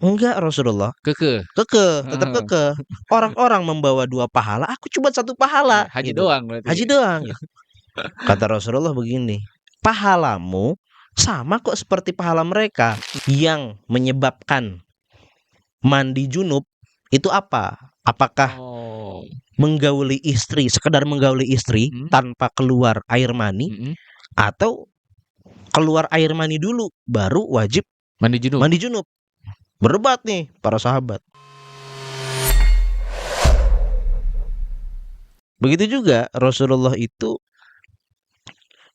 Enggak Rasulullah, Kekeh. tetap kekeh. Orang-orang membawa 2 pahala, aku cuma 1 pahala Haji gitu. doang berarti. Haji doang gitu. Kata Rasulullah begini, "Pahalamu sama kok seperti pahala mereka yang menyebabkan mandi junub itu apa? Apakah Oh. menggauli istri, sekedar menggauli istri tanpa keluar air mani atau keluar air mani dulu baru wajib Mandi junub. mandi junub?" Berdebat nih para sahabat. Begitu juga Rasulullah itu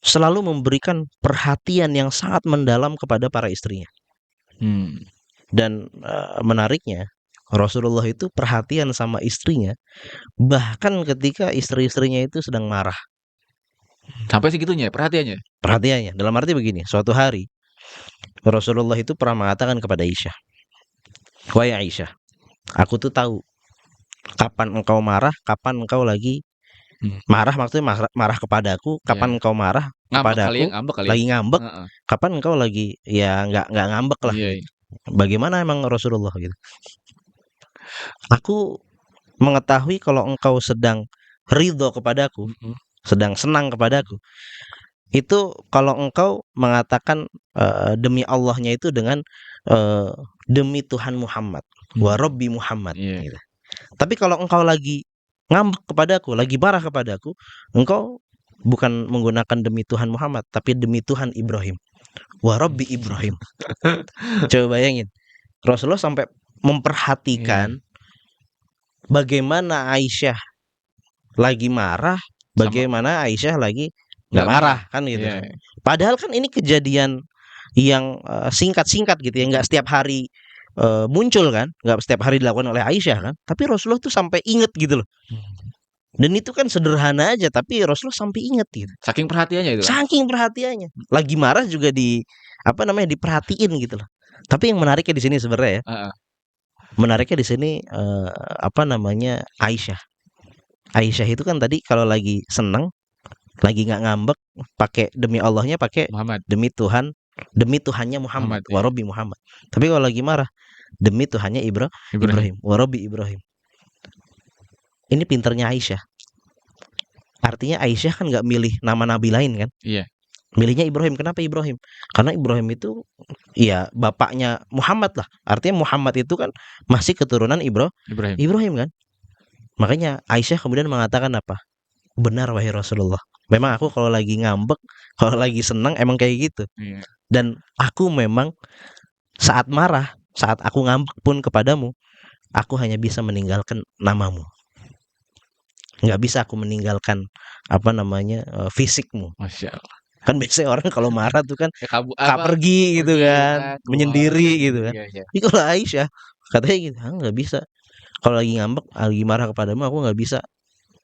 selalu memberikan perhatian yang sangat mendalam kepada para istrinya. Dan menariknya Rasulullah itu perhatian sama istrinya bahkan ketika istri-istrinya itu sedang marah. Sampai segitunya perhatiannya? Perhatiannya dalam arti begini, suatu hari Rasulullah itu pernah mengatakan kepada Aisyah, "Wahai Aisyah, aku tuh tahu kapan engkau marah, kapan engkau lagi marah, maksudnya marah kepadaku, kapan engkau marah kepadaku, lagi ngambek, kapan engkau lagi ya nggak ngambek lah." Gitu. Bagaimana emang Rasulullah gitu? "Aku mengetahui kalau engkau sedang ridho kepadaku, sedang senang kepadaku, itu kalau engkau mengatakan demi Allahnya itu dengan demi Tuhan Muhammad, wa Rabbi Muhammad gitu. Tapi kalau engkau lagi ngambek kepadaku, lagi marah kepadaku, engkau bukan menggunakan demi Tuhan Muhammad, tapi demi Tuhan Ibrahim, wa Rabbi Ibrahim." Coba bayangin, Rasulullah sampai memperhatikan bagaimana Aisyah lagi marah, bagaimana Aisyah lagi nggak marah kan gitu. Padahal kan ini kejadian yang singkat-singkat gitu ya, nggak setiap hari muncul kan, nggak setiap hari dilakukan oleh Aisyah kan. Tapi Rasulullah tuh sampai inget gitu loh. Dan itu kan sederhana aja, tapi Rasulullah sampai inget gitu. Saking perhatiannya itu. Saking perhatiannya. Lagi marah juga diperhatiin gitu loh. Tapi yang menariknya di sini sebenarnya ya. Menariknya di sini Aisyah. Aisyah itu kan tadi kalau lagi seneng, lagi nggak ngambek, pakai demi Allahnya, pakai demi Tuhannya Muhammad, wa Rabbi Muhammad. Tapi kalau lagi marah, demi Tuhannya Ibrahim, wa Rabbi Ibrahim. Ini pinternya Aisyah. Artinya Aisyah kan nggak milih nama nabi lain kan? Iya. Milihnya Ibrahim. Kenapa Ibrahim? Karena Ibrahim itu ya bapaknya Muhammad lah. Artinya Muhammad itu kan masih keturunan Ibrahim kan? Makanya Aisyah kemudian mengatakan apa? "Benar wahai Rasulullah. Memang aku kalau lagi ngambek, kalau lagi senang emang kayak gitu. Dan aku memang saat marah, saat aku ngambek pun kepadamu, aku hanya bisa meninggalkan namamu. Nggak bisa aku meninggalkan fisikmu." Masya Allah. Kan biasanya orang kalau marah tuh kan pergi gitu kan, menyendiri gitu kan. Tapi kalau Aisyah katanya gitu, nggak bisa. Kalau lagi ngambek, lagi marah kepadamu, aku nggak bisa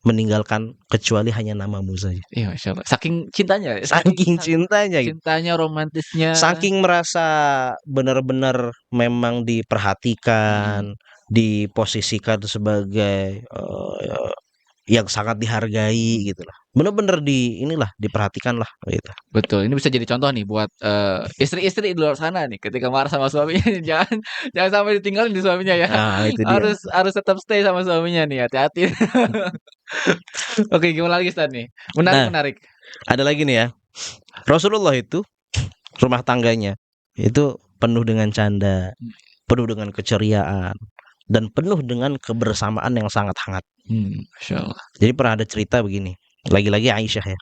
meninggalkan kecuali hanya namamu saja. Iya, Masya Allah. Saking cintanya. Saking cintanya gitu. Cintanya, romantisnya. Saking merasa benar-benar memang diperhatikan, diposisikan sebagai yang sangat dihargai gitu lah. Benar-benar diperhatikan lah gitu. Betul. Ini bisa jadi contoh nih buat istri-istri di luar sana nih, ketika marah sama suaminya jangan sampai ditinggalin di suaminya ya. Nah, itu dia. Harus tetap stay sama suaminya nih, hati-hati. Oke, gimana lagi Ustaz nih? Menarik. Ada lagi nih ya. Rasulullah itu rumah tangganya itu penuh dengan canda, penuh dengan keceriaan, dan penuh dengan kebersamaan yang sangat hangat. Masya Allah. Jadi pernah ada cerita begini, lagi-lagi Aisyah ya.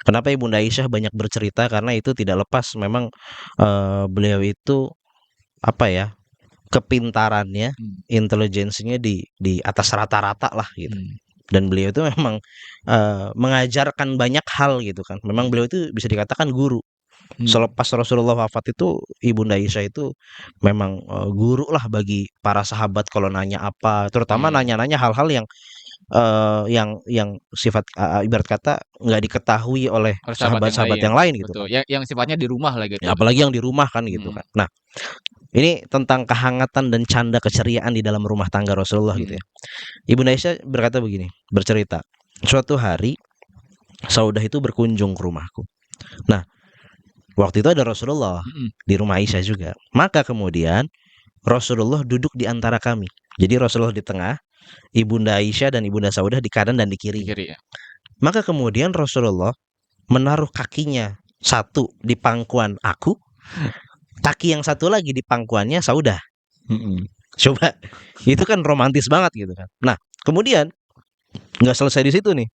Kenapa Ibunda Aisyah banyak bercerita? Karena itu tidak lepas memang beliau itu kepintarannya, intelijensinya di atas rata-rata lah gitu. Dan beliau itu memang mengajarkan banyak hal gitu kan. Memang beliau itu bisa dikatakan guru. Selepas Rasulullah wafat itu Ibunda Aisyah itu memang guru lah bagi para sahabat kalau nanya apa, terutama nanya-nanya hal-hal yang sifat ibarat kata nggak diketahui oleh sahabat-sahabat yang lain gitu. Betul. Yang sifatnya di rumah lah gitu. Ya, apalagi yang di rumah kan gitu kan. Nah, ini tentang kehangatan dan canda keceriaan di dalam rumah tangga Rasulullah gitu ya. Ibunda Aisyah berkata begini, bercerita, "Suatu hari Saudah itu berkunjung ke rumahku. Nah, waktu itu ada Rasulullah di rumah Aisyah juga. Maka kemudian Rasulullah duduk di antara kami. Jadi Rasulullah di tengah, Ibunda Aisyah dan Ibunda Saudah di kanan dan di Di kiri. kiri ya. Maka kemudian Rasulullah menaruh kakinya satu di pangkuan aku, kaki yang satu lagi di pangkuannya Saudah. Coba, itu kan romantis banget gitu kan. Nah, kemudian nggak selesai di situ nih.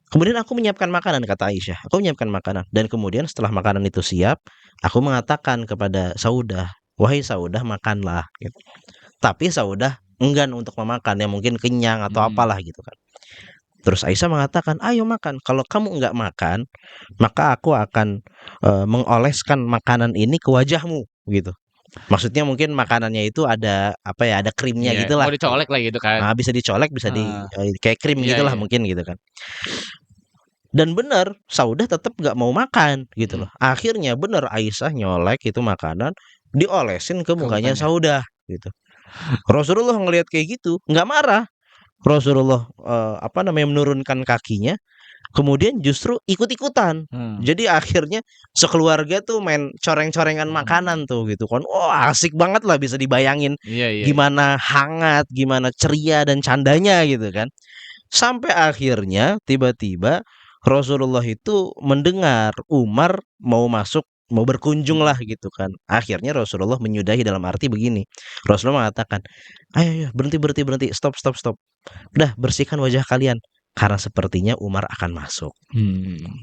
Kemudian aku menyiapkan makanan, kata Aisyah. Aku menyiapkan makanan. Dan kemudian setelah makanan itu siap, aku mengatakan kepada Saudah, wahai Saudah, makanlah. Gitu. Tapi Saudah enggan untuk memakan, ya mungkin kenyang atau apalah gitu kan. Terus Aisyah mengatakan, ayo makan. Kalau kamu enggak makan, maka aku akan mengoleskan makanan ini ke wajahmu, gitu. Maksudnya mungkin makanannya itu ada apa ya, ada krimnya Iya, gitulah. mau dicolek lah gitu kan. Nah, bisa dicolek, bisa kayak krim Iya, gitulah iya. mungkin gitu kan. Dan benar, Saudah tetap nggak mau makan gitu loh. Akhirnya benar Aisyah nyolek itu makanan, diolesin ke mukanya Saudah gitu. Rasulullah ngelihat kayak gitu, nggak marah. Rasulullah menurunkan kakinya, kemudian justru ikut-ikutan. Jadi akhirnya sekeluarga tuh main coreng-corengan makanan tuh gitu kan. Oh, asik banget lah, bisa dibayangin gimana hangat, gimana ceria dan candanya gitu kan. Sampai akhirnya tiba-tiba Rasulullah itu mendengar Umar mau masuk, mau berkunjung lah gitu kan. Akhirnya Rasulullah menyudahi dalam arti begini. Rasulullah mengatakan, ayo berhenti, stop. Udah, bersihkan wajah kalian. Karena sepertinya Umar akan masuk.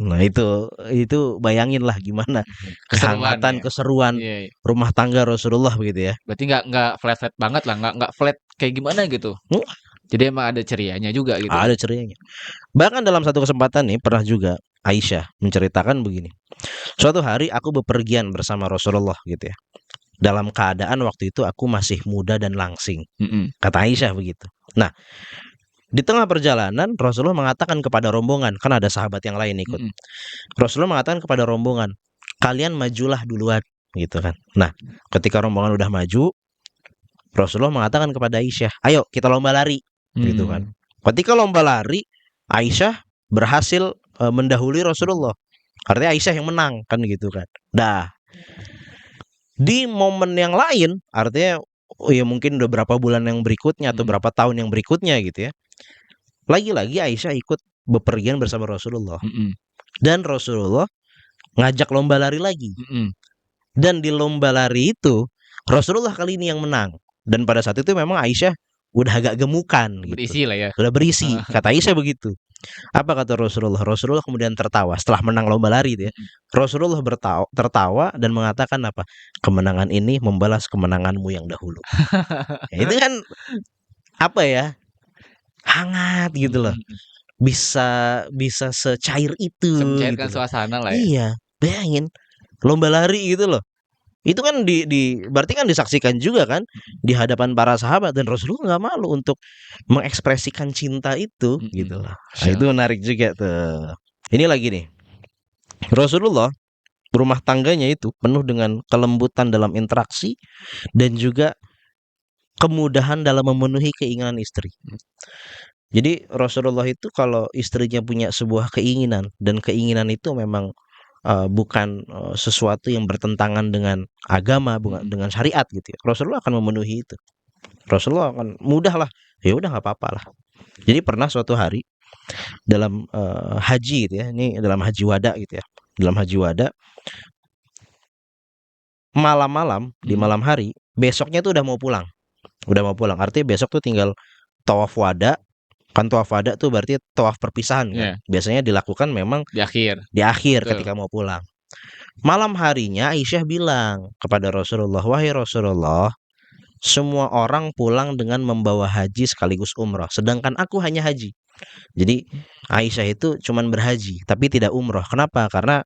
Nah itu bayangin lah gimana kehangatan, keseruan rumah tangga Rasulullah begitu ya. Berarti nggak flat banget lah, nggak flat kayak gimana gitu. Jadi emang ada cerianya juga gitu. Ada cerianya. Bahkan dalam satu kesempatan nih pernah juga Aisyah menceritakan begini. Suatu hari aku bepergian bersama Rasulullah gitu ya. Dalam keadaan waktu itu aku masih muda dan langsing. Kata Aisyah begitu. Nah, di tengah perjalanan Rasulullah mengatakan kepada rombongan, kan ada sahabat yang lain ikut. Rasulullah mengatakan kepada rombongan, kalian majulah duluan gitu kan. Nah, ketika rombongan udah maju, Rasulullah mengatakan kepada Aisyah, ayo kita lomba lari gitu kan. Ketika lomba lari, Aisyah berhasil mendahului Rasulullah. Artinya Aisyah yang menang kan gitu kan. Nah, di momen yang lain, artinya ya mungkin udah berapa bulan yang berikutnya atau berapa tahun yang berikutnya gitu ya. Lagi-lagi Aisyah ikut bepergian bersama Rasulullah. Dan Rasulullah ngajak lomba lari lagi. Dan di lomba lari itu Rasulullah kali ini yang menang. Dan pada saat itu memang Aisyah udah agak gemukan gitu. Berisi lah ya. Udah berisi, kata Aisyah begitu. Apa kata Rasulullah? Rasulullah kemudian tertawa setelah menang lomba lari dia. Rasulullah tertawa dan mengatakan apa? Kemenangan ini membalas kemenanganmu yang dahulu. Ya, itu kan apa ya? Hangat gitu loh. Bisa secair itu. Mencairkan gitu suasana lah ya. Iya, bayangin lomba lari gitu loh. Itu kan berarti kan disaksikan juga kan di hadapan para sahabat, dan Rasulullah nggak malu untuk mengekspresikan cinta itu gitu lah. Nah, itu menarik juga tuh. Ini lagi nih. Rasulullah rumah tangganya itu penuh dengan kelembutan dalam interaksi dan juga kemudahan dalam memenuhi keinginan istri. Jadi Rasulullah itu kalau istrinya punya sebuah keinginan dan keinginan itu memang bukan sesuatu yang bertentangan dengan agama, bukan dengan syariat gitu ya. Rasulullah akan memenuhi itu. Rasulullah akan mudah lah. Ya udah nggak apa-apa lah. Jadi pernah suatu hari dalam haji gitu ya. Ini dalam haji wada gitu ya. Dalam haji wada malam-malam di malam hari, besoknya tuh udah mau pulang. Udah mau pulang. Artinya besok tuh tinggal tawaf wada. Kan tawaf wada tuh berarti tawaf perpisahan kan. Biasanya dilakukan memang di akhir ketika mau pulang. Malam harinya Aisyah bilang kepada Rasulullah, wahai Rasulullah, semua orang pulang dengan membawa haji sekaligus umrah, sedangkan aku hanya haji. Jadi Aisyah itu cuman berhaji tapi tidak umroh. Kenapa? Karena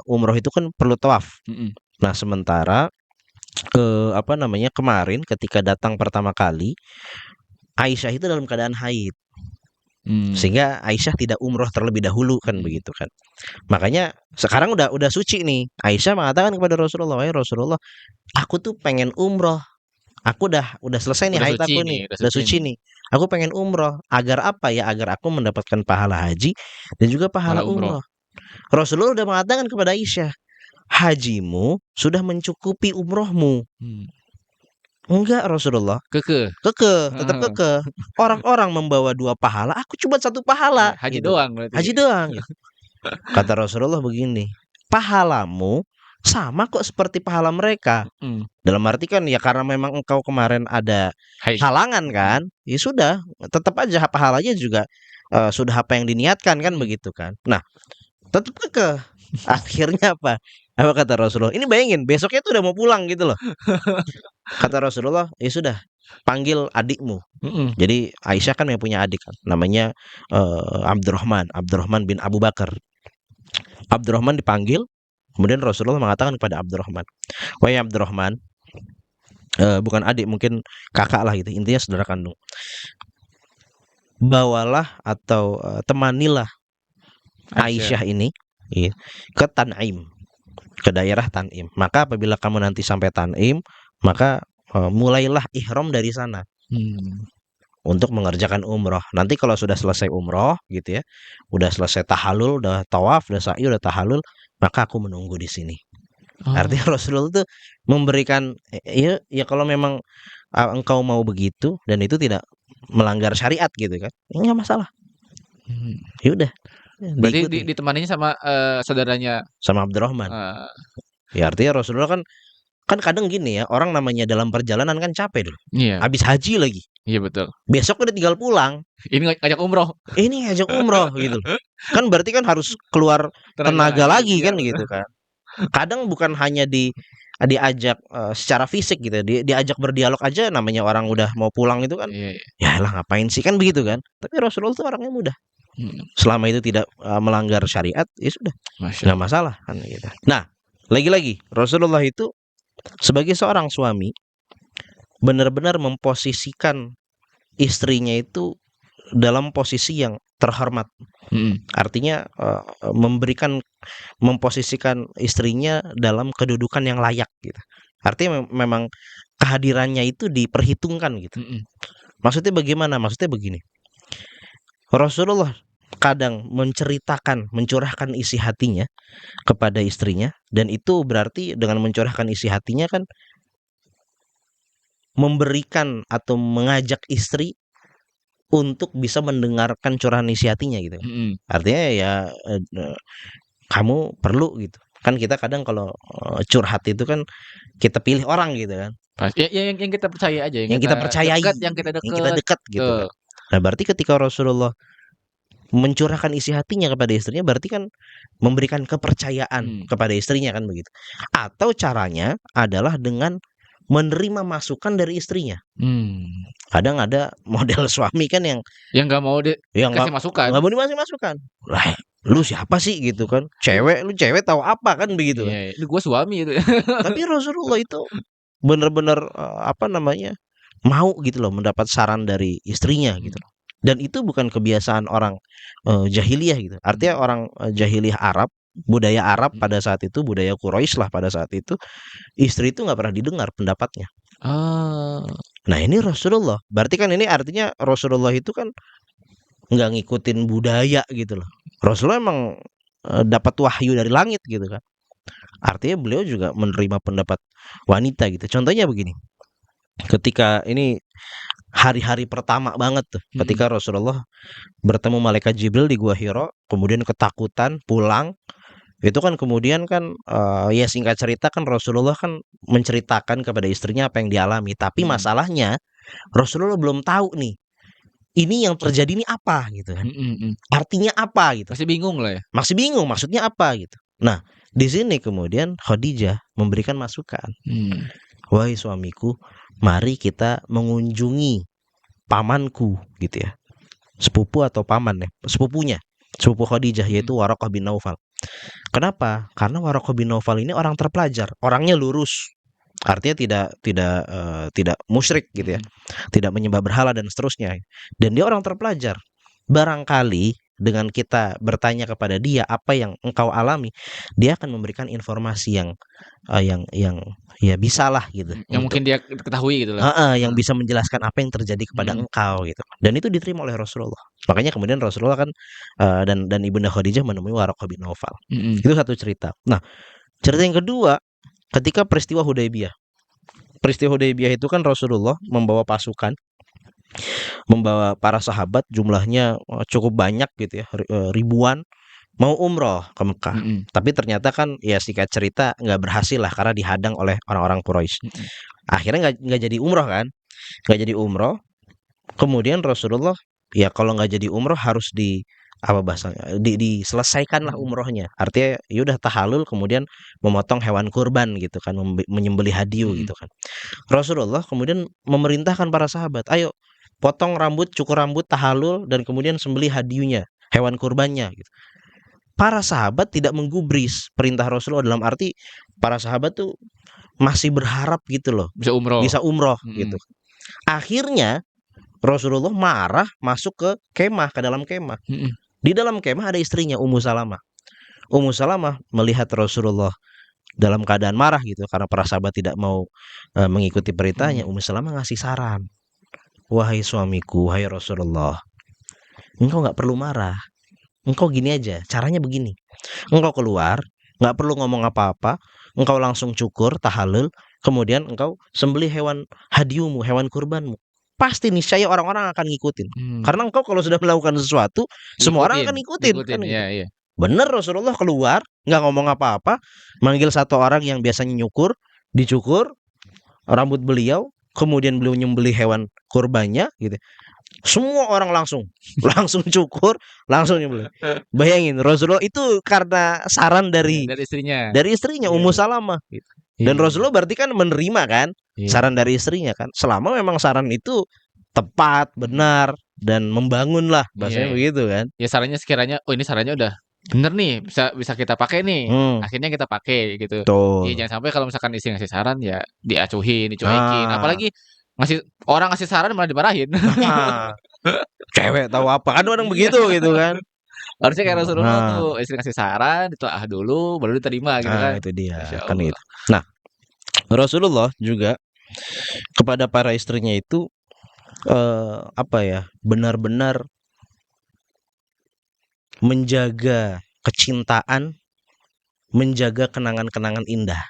umroh itu kan perlu tawaf. Nah, sementara kemarin ketika datang pertama kali, Aisyah itu dalam keadaan haid. Sehingga Aisyah tidak umroh terlebih dahulu kan begitu kan. Makanya sekarang udah suci nih. Aisyah mengatakan kepada Rasulullah, "Wahai Rasulullah, aku tuh pengen umroh. Aku udah selesai nih haid aku nih. Udah suci nih. Aku pengen umroh. Agar apa ya? Agar aku mendapatkan pahala haji dan juga pahala umroh." Rasulullah udah mengatakan kepada Aisyah, "Hajimu sudah mencukupi umrohmu." Enggak Rasulullah. Kekeh. Tetap Heeh. kekeh. Orang-orang membawa 2 pahala, aku cuma 1 pahala, Iya, haji gitu. doang berarti. Haji doang, gitu. Kata Rasulullah begini, "Pahalamu sama kok seperti pahala mereka." Mhm. Dalam arti kan ya karena memang engkau kemarin ada Haid. halangan kan, ya sudah, tetap aja pahalanya juga, sudah apa yang diniatkan kan begitu kan. Nah, tetap kekeh. Akhirnya apa? Apa kata Rasulullah? Ini bayangin besoknya tuh udah mau pulang gitu loh. Kata Rasulullah, "Ya sudah, panggil adikmu." Mhm. Jadi Aisyah kan yang punya adik kan, namanya Abdurrahman bin Abu Bakar. Abdurrahman dipanggil, kemudian Rasulullah mengatakan kepada Abdurrahman, "Wahai Abdurrahman," bukan adik, mungkin kakak lah gitu, intinya saudara kandung. "Bawalah atau temanilah Aisyah ini ya, ke Tan'im, ke daerah Tan'im. Maka apabila kamu nanti sampai Tan'im, maka mulailah ihram dari sana untuk mengerjakan umroh. Nanti kalau sudah selesai umroh gitu ya, udah selesai tahallul, udah tawaf, udah sa'i, udah tahallul, maka aku menunggu di sini." Artinya Oh. Rasulullah tuh memberikan ya kalau memang engkau mau begitu dan itu tidak melanggar syariat gitu kan, ya nggak masalah. Mhm. Ya udah, Berarti diikuti ditemaninya sama, saudaranya. sama Abdurrahman. Ya artinya Rasulullah kan kadang gini ya, orang namanya dalam perjalanan kan capek dulu. Iya. Habis haji lagi. Iya betul. Besok udah tinggal pulang. Ini ngajak umroh. Ini ngajak umroh gitu. Kan berarti kan harus keluar Tenaga tenaga lagi, lagi iya kan betul. gitu kan. Kadang bukan hanya diajak secara fisik gitu, diajak berdialog aja namanya orang udah mau pulang itu kan. Iya iya. Ya elah ngapain sih kan begitu kan. Tapi Rasulullah tuh orangnya mudah. Mhm. Selama itu tidak melanggar syariat, ya sudah, Masya nggak Allah. masalah kan gitu. Nah, lagi-lagi Rasulullah itu sebagai seorang suami benar-benar memposisikan istrinya itu dalam posisi yang terhormat. Mhm. Artinya memposisikan istrinya dalam kedudukan yang layak gitu. Artinya memang kehadirannya itu diperhitungkan gitu. Mhm. Maksudnya bagaimana? Maksudnya begini. Rasulullah kadang mencurahkan isi hatinya kepada istrinya, dan itu berarti dengan mencurahkan isi hatinya kan memberikan atau mengajak istri untuk bisa mendengarkan curahan isi hatinya gitu kan. Mhm. Artinya ya kamu perlu gitu. Kan kita kadang kalau curhat itu kan kita pilih orang gitu kan. Pas ya yang kita percaya aja, yang Yang kita kita percayai, dekat, yang kita yang kita deket, dekat gitu kan. betul. Nah, berarti ketika Rasulullah mencurahkan isi hatinya kepada istrinya berarti kan memberikan kepercayaan kepada istrinya kan begitu. Atau caranya adalah dengan menerima masukan dari istrinya. Kadang ada model suami kan yang nggak mau nggak dikasih masukan. mau dikasih masukan. Lah, lu siapa sih gitu kan? Lu cewek tahu apa kan begitu kan? Iya, itu gua suami itu. Tapi Rasulullah itu benar-benar apa namanya? Mau gitu loh mendapat saran dari istrinya gitu loh. Dan itu bukan kebiasaan orang jahiliyah gitu. Artinya orang jahiliyah Arab, budaya Arab pada saat itu, budaya Quraisy lah pada saat itu, istri itu nggak pernah didengar pendapatnya. Oh. Nah ini Rasulullah, berarti kan ini artinya Rasulullah itu kan nggak ngikutin budaya gitu loh. Rasulullah emang dapat wahyu dari langit gitu kan. Artinya beliau juga menerima pendapat wanita gitu. Contohnya begini, ketika ini hari-hari pertama banget tuh, ketika Rasulullah bertemu malaikat Jibril di Gua Hira, kemudian ketakutan pulang, itu kan kemudian kan ya singkat cerita kan Rasulullah kan menceritakan kepada istrinya apa yang dialami. Tapi masalahnya Rasulullah belum tahu nih, ini yang terjadi ini apa gitu kan. Artinya apa gitu. Masih bingung lah ya. Masih bingung maksudnya apa gitu. Nah, di sini kemudian Khadijah memberikan masukan. Wahai suamiku, mari kita mengunjungi pamanku gitu ya. Sepupu atau paman ya, sepupunya. Sepupu Khadijah yaitu Waraqah bin Naufal. Kenapa? Karena Waraqah bin Naufal ini orang terpelajar, orangnya lurus. Artinya tidak musyrik gitu ya. Tidak menyembah berhala dan seterusnya. Dan dia orang terpelajar. Barangkali dengan kita bertanya kepada dia apa yang engkau alami, dia akan memberikan informasi yang ya bisalah gitu. Yang mungkin dia ketahui gitu lah. Yang bisa menjelaskan apa yang terjadi kepada engkau gitu. Dan itu diterima oleh Rasulullah. Makanya kemudian Rasulullah kan dan Ibunda Khadijah menemui Waraqah bin Naufal. Itu satu cerita. Nah, cerita yang kedua, ketika peristiwa Hudaybiyah. peristiwa Hudaybiyah itu kan Rasulullah membawa pasukan, membawa para sahabat jumlahnya cukup banyak gitu ya, ribuan mau umroh ke Mekah. Tapi ternyata kan ya singkat cerita nggak berhasil lah karena dihadang oleh orang-orang Quraisy. Akhirnya nggak jadi umroh kan, nggak jadi umroh. Kemudian Rasulullah ya kalau nggak jadi umroh harus apa bahasanya diselesaikan lah umrohnya. Artinya ya udah tahalul kemudian memotong hewan kurban gitu kan, menyembelih hadiu gitu kan. Rasulullah kemudian memerintahkan para sahabat, ayo potong rambut, cukur rambut, tahalul dan kemudian sembelih hadiunya, hewan kurbannya gitu. Para sahabat tidak menggubris perintah Rasulullah, dalam arti para sahabat tuh masih berharap gitu loh bisa umroh gitu. Akhirnya Rasulullah marah masuk ke dalam kemah. Di dalam kemah ada istrinya Ummu Salamah. Ummu Salamah melihat Rasulullah dalam keadaan marah gitu karena para sahabat tidak mau mengikuti perintahnya. Ummu Salamah ngasih saran, wahai suamiku, wahai Rasulullah, engkau nggak perlu marah. Engkau gini aja, caranya begini. Engkau keluar, nggak perlu ngomong apa-apa, engkau langsung cukur, tahalul, kemudian engkau sembelih hewan hadiumu, hewan kurbanmu. Pasti niscaya orang-orang akan ngikutin. Karena engkau kalau sudah melakukan sesuatu, semua orang akan ngikutin. Kan gitu. Bener, Rasulullah keluar, nggak ngomong apa-apa, manggil satu orang yang biasanya nyukur, dicukur rambut beliau, kemudian beliau nyembelih hewan kurbannya gitu. Semua orang langsung cukur, langsung nyembelih. Bayangin, Rasulullah itu karena saran dari istrinya Ummu Salamah gitu. Dan Rasulullah berarti kan menerima kan saran dari istrinya kan. Selama memang saran itu tepat, benar dan membangun lah, bahasanya begitu kan. Ya sarannya sekiranya ini sarannya udah bener nih, bisa kita pakai nih. Akhirnya kita pakai gitu. Ya jangan sampai kalau misalkan istri ngasih saran ya diacuhin, dicuekin. Apalagi ngasih saran malah dimarahin. Cewek tahu apa kan, orang begitu gitu kan. Harusnya kayak Rasulullah tuh, istri ngasih saran ditelaah dulu baru diterima gitu kan. Itu dia kan itu. Nah, Rasulullah juga kepada para istrinya itu benar-benar menjaga kecintaan, menjaga kenangan-kenangan indah.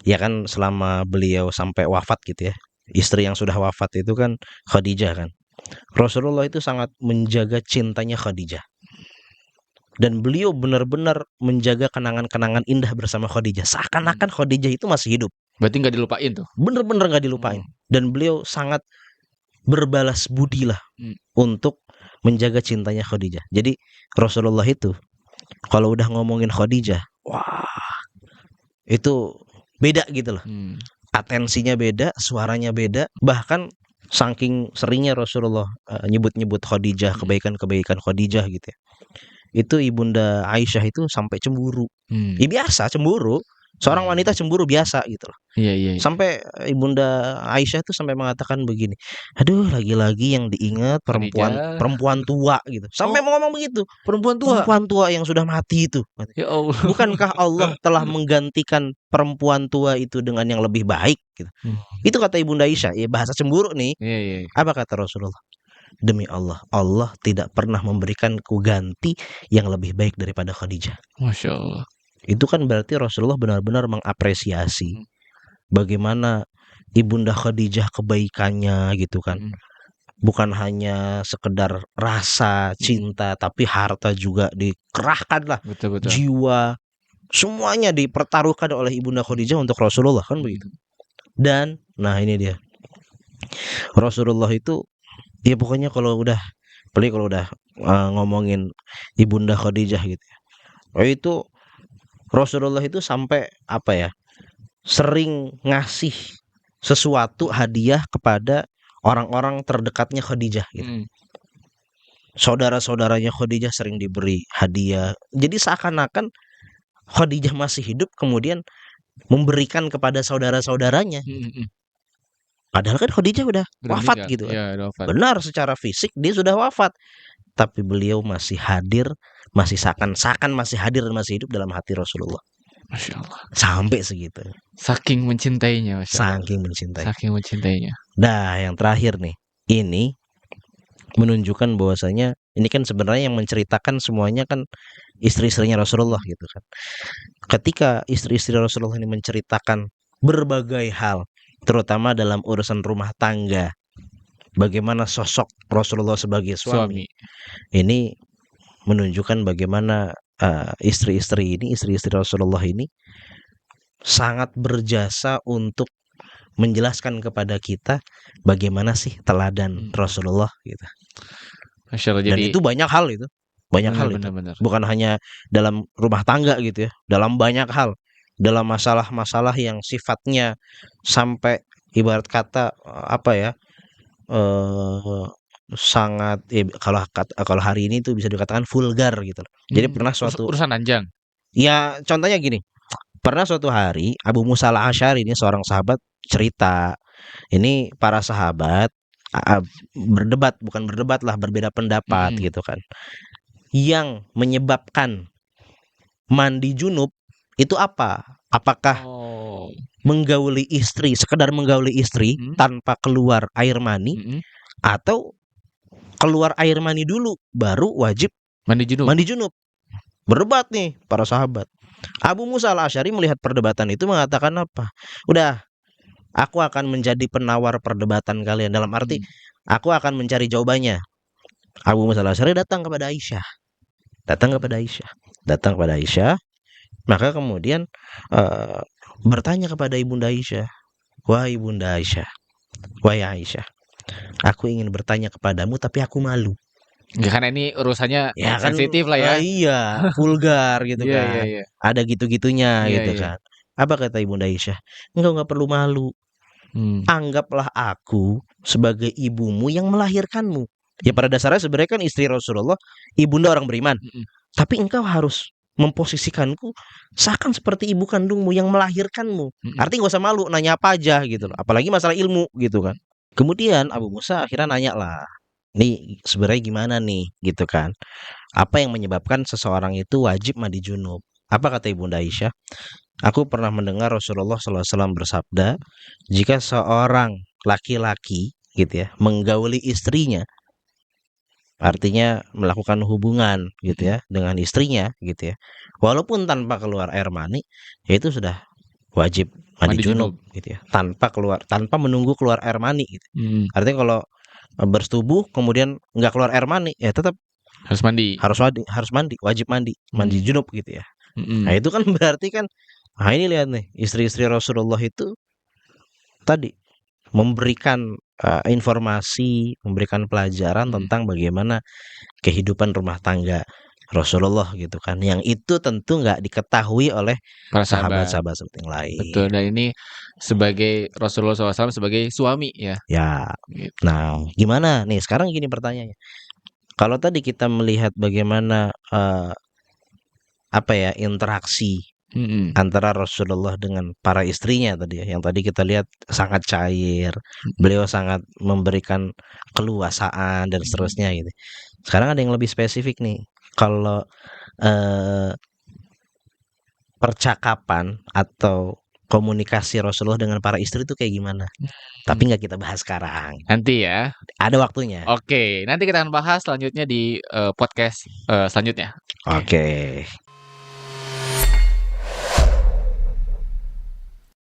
Ya kan selama beliau sampai wafat gitu ya. Istri yang sudah wafat itu kan Khadijah kan. Rasulullah itu sangat menjaga cintanya Khadijah. Dan beliau benar-benar menjaga kenangan-kenangan indah bersama Khadijah. Seakan-akan Khadijah itu masih hidup. Berarti nggak dilupain tuh? Bener-bener nggak dilupain. Dan beliau sangat berbalas budi lah untuk menjaga cintanya Khadijah. Jadi Rasulullah itu kalau udah ngomongin Khadijah, wah, itu beda gitu loh. Atensinya beda, suaranya beda. Bahkan saking seringnya Rasulullah nyebut-nyebut Khadijah, kebaikan-kebaikan Khadijah gitu ya. Itu Ibunda Aisyah itu sampai cemburu. Ya biasa cemburu. Seorang wanita cemburu biasa gitu loh. Iya. Sampai Ibunda Aisyah tuh sampai mengatakan begini, aduh lagi-lagi yang diingat perempuan tua gitu. Sampai mau ngomong begitu. Perempuan tua yang sudah mati itu. Ya Allah. Bukankah Allah telah menggantikan perempuan tua itu dengan yang lebih baik gitu. Itu kata Ibunda Aisyah. Ya bahasa cemburu nih. Iya. Apa kata Rasulullah? Demi Allah, Allah tidak pernah memberikanku ganti yang lebih baik daripada Khadijah. Masya Allah. Itu kan berarti Rasulullah benar-benar mengapresiasi bagaimana Ibunda Khadijah kebaikannya gitu kan. Bukan hanya sekedar rasa cinta, tapi harta juga dikerahkan lah. Betul. Jiwa, semuanya dipertaruhkan oleh Ibunda Khadijah untuk Rasulullah kan begitu. Dan nah ini dia, Rasulullah itu ya pokoknya kalau udah ngomongin Ibunda Khadijah gitu ya, itu Rasulullah itu sampai sering ngasih sesuatu hadiah kepada orang-orang terdekatnya Khadijah gitu. Saudara-saudaranya Khadijah sering diberi hadiah. Jadi seakan-akan Khadijah masih hidup kemudian memberikan kepada saudara-saudaranya. Padahal kan Khadijah udah wafat gitu kan. Ya, benar, secara fisik dia sudah wafat. Tapi beliau masih hadir, masih seakan-akan masih hadir dan masih hidup dalam hati Rasulullah. Masya Allah. Sampai segitu. Saking mencintainya. Saking mencintainya. Nah, yang terakhir nih, ini menunjukkan bahwasanya ini kan sebenarnya yang menceritakan semuanya kan istri-istrinya Rasulullah gitu kan. Ketika istri-istri Rasulullah ini menceritakan berbagai hal terutama dalam urusan rumah tangga. Bagaimana sosok Rasulullah sebagai suami. Ini menunjukkan bagaimana istri-istri Rasulullah ini sangat berjasa untuk menjelaskan kepada kita bagaimana sih teladan Rasulullah gitu. Masya Allah, dan jadi itu banyak hal itu. Benar. Bukan hanya dalam rumah tangga gitu ya, dalam banyak hal, dalam masalah-masalah yang sifatnya sampai ibarat kata sangat kalau hari ini tuh bisa dikatakan vulgar gitu loh. Jadi pernah suatu urusan ranjang. Ya contohnya gini, pernah suatu hari Abu Musa al-Asy'ari ini seorang sahabat cerita, ini para sahabat berbeda pendapat gitu kan. Yang menyebabkan mandi junub itu apa? Apakah menggauli istri, sekedar menggauli istri tanpa keluar air mani, atau keluar air mani dulu baru wajib mandi junub? Berdebat nih para sahabat. Abu Musa al-Asy'ari melihat perdebatan itu mengatakan apa? Udah, aku akan menjadi penawar perdebatan kalian, dalam arti aku akan mencari jawabannya. Abu Musa al-Asy'ari datang kepada Aisyah, maka kemudian bertanya kepada Ibunda Aisyah, wahai Ibunda Aisyah, wahai Aisyah, aku ingin bertanya kepadamu tapi aku malu. Ya, karena ini urusannya sensitif lah ya. Iya, vulgar gitu kan. Iya. Ada gitu-gitunya gitu kan. Apa kata Ibunda Aisyah? Engkau nggak perlu malu. Anggaplah aku sebagai ibumu yang melahirkanmu. Ya pada dasarnya sebenarnya kan istri Rasulullah, ibunda orang beriman. Tapi engkau harus memposisikanku seakan seperti ibu kandungmu yang melahirkanmu. Artinya gak usah malu, nanya apa aja gitu loh. Apalagi masalah ilmu gitu kan. Kemudian Abu Musa akhirnya nanya lah, nih sebenarnya gimana nih gitu kan. Apa yang menyebabkan seseorang itu wajib mandi junub? Apa kata Ibunda Aisyah? Aku pernah mendengar Rasulullah SAW bersabda, jika seorang laki-laki gitu ya menggauli istrinya, artinya melakukan hubungan gitu ya dengan istrinya gitu ya, walaupun tanpa keluar air mani, ya itu sudah wajib mandi junub gitu ya, tanpa menunggu keluar air mani gitu. Artinya kalau bersetubuh kemudian nggak keluar air mani, ya tetap harus mandi, wajib mandi junub gitu ya. Nah itu kan berarti kan, nah ini lihat nih, istri-istri Rasulullah itu tadi memberikan informasi, memberikan pelajaran tentang bagaimana kehidupan rumah tangga Rasulullah gitu kan, yang itu tentu nggak diketahui oleh para sahabat-sahabat yang lain. Betul, dan ini sebagai Rasulullah SAW sebagai suami ya. Ya, gitu. Nah gimana nih sekarang gini pertanyaannya, kalau tadi kita melihat bagaimana interaksi antara Rasulullah dengan para istrinya tadi ya, yang tadi kita lihat sangat cair, beliau sangat memberikan keluasaan dan seterusnya gitu. Sekarang ada yang lebih spesifik nih, kalau percakapan atau komunikasi Rasulullah dengan para istri itu kayak gimana? Tapi nggak kita bahas sekarang. Nanti ya. Ada waktunya. Oke, nanti kita akan bahas selanjutnya di podcast selanjutnya. Oke.